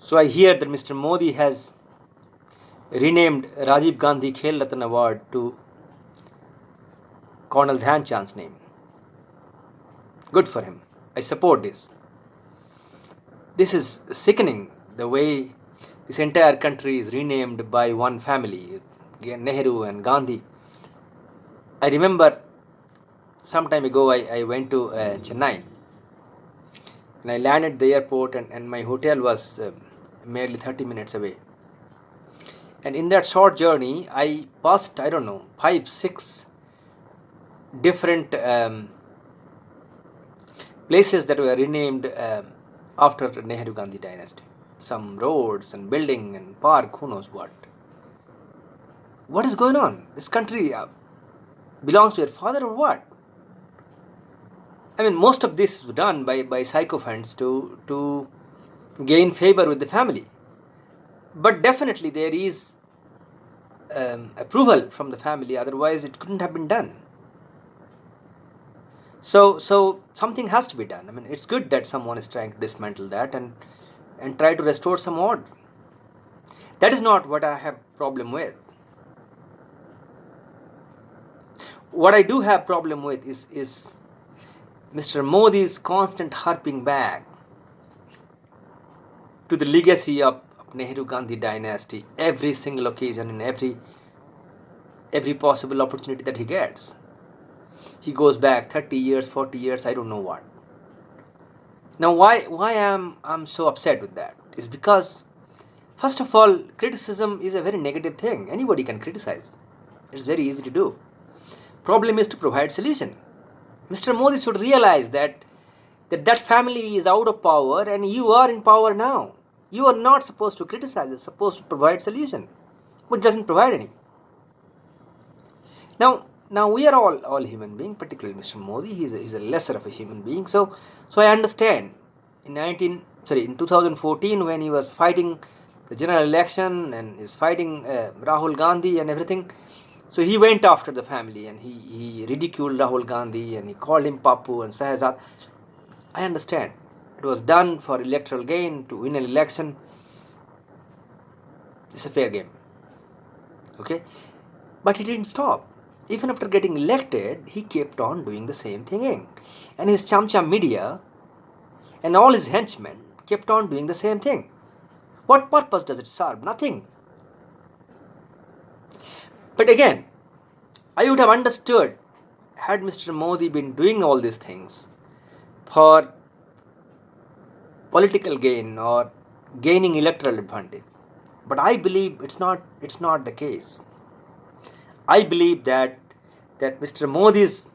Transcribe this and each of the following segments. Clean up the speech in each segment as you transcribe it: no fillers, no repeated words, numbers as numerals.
So I hear that Mr. Modi has renamed Rajiv Gandhi Khel Ratan Award to Colonel Dhyan Chand's name. Good for him. I support this. This is sickening, the way this entire country is renamed by one family, Nehru and Gandhi. I remember some time ago I went to Chennai, and I landed at the airport, and my hotel was merely 30 minutes away. And in that short journey, I passed, I don't know, 5, 6 different places that were renamed after the Nehru Gandhi dynasty. Some roads and building and park, who knows what. What is going on? This country belongs to your father or what? I mean, most of this is done by sycophants to gain favor with the family. But definitely there is approval from the family, otherwise it couldn't have been done. So something has to be done. I mean, it's good that someone is trying to dismantle that and try to restore some order. That is not what I have problem with. What I do have problem with is Mr. Modi's constant harping back to the legacy of Nehru Gandhi dynasty every single occasion, in every possible opportunity that he gets. He goes back 30 years, 40 years, I don't know what. Now why I'm so upset with that is because, first of all, criticism is a very negative thing. Anybody can criticize. It's very easy to do. Problem is to provide solution. Mr. Modi should realize that family is out of power and you are in power now. You are not supposed to criticize, you're supposed to provide solution. But it doesn't provide any. Now we are all human beings, particularly Mr. Modi. He's a lesser of a human being. So I understand. In 2014, when he was fighting the general election and is fighting Rahul Gandhi and everything, so he went after the family and he ridiculed Rahul Gandhi and he called him Papu and Sahazad. I understand. It was done for electoral gain, to win an election. It's a fair game. Okay? But he didn't stop. Even after getting elected, he kept on doing the same thing. And his chamcha media and all his henchmen kept on doing the same thing. What purpose does it serve? Nothing. But again, I would have understood had Mr. Modi been doing all these things for political gain or gaining electoral advantage. But I believe it's not the case. I believe that Mr. Modi's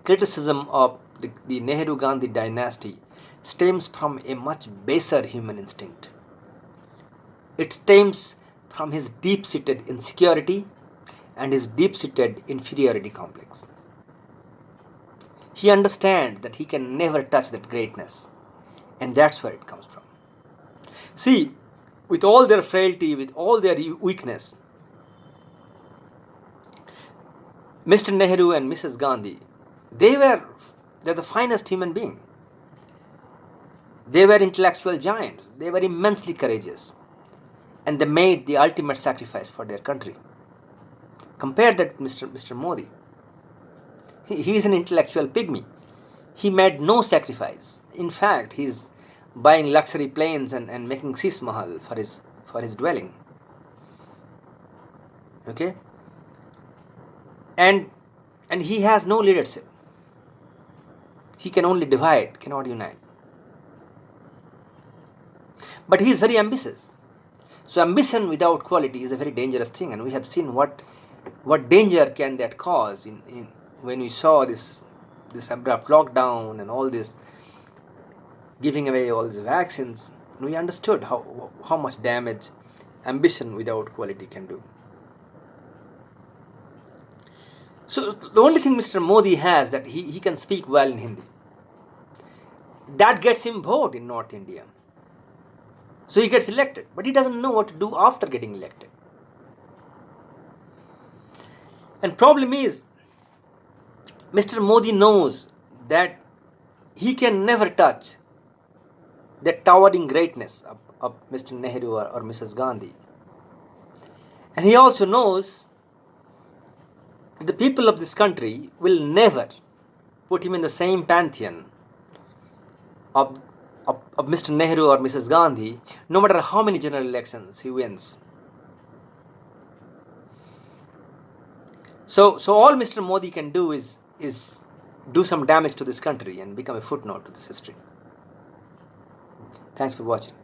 criticism of the Nehru Gandhi dynasty stems from a much baser human instinct. It stems from his deep-seated insecurity and his deep-seated inferiority complex. He understands that he can never touch that greatness, and that's where it comes from. See, with all their frailty, with all their weakness, Mr. Nehru and Mrs. Gandhi, they're the finest human beings. They were intellectual giants. They were immensely courageous. And they made the ultimate sacrifice for their country. Compare that with Mr. Modi. He is an intellectual pygmy. He made no sacrifice. In fact, he's buying luxury planes and making Sis Mahal for his dwelling. Okay? And he has no leadership. He can only divide, cannot unite. But he is very ambitious. So ambition without quality is a very dangerous thing, and we have seen what danger can that cause in when we saw this abrupt lockdown and all this giving away all these vaccines. We understood how much damage ambition without quality can do. So the only thing Mr. Modi has, that he can speak well in Hindi. That gets him vote in North India. So he gets elected, but he doesn't know what to do after getting elected. And problem is, Mr. Modi knows that he can never touch the towering greatness of Mr. Nehru or Mrs. Gandhi. And he also knows that the people of this country will never put him in the same pantheon of, of Mr. Nehru or Mrs. Gandhi, no matter how many general elections he wins. So all Mr. Modi can do is do some damage to this country and become a footnote to this history. Thanks for watching.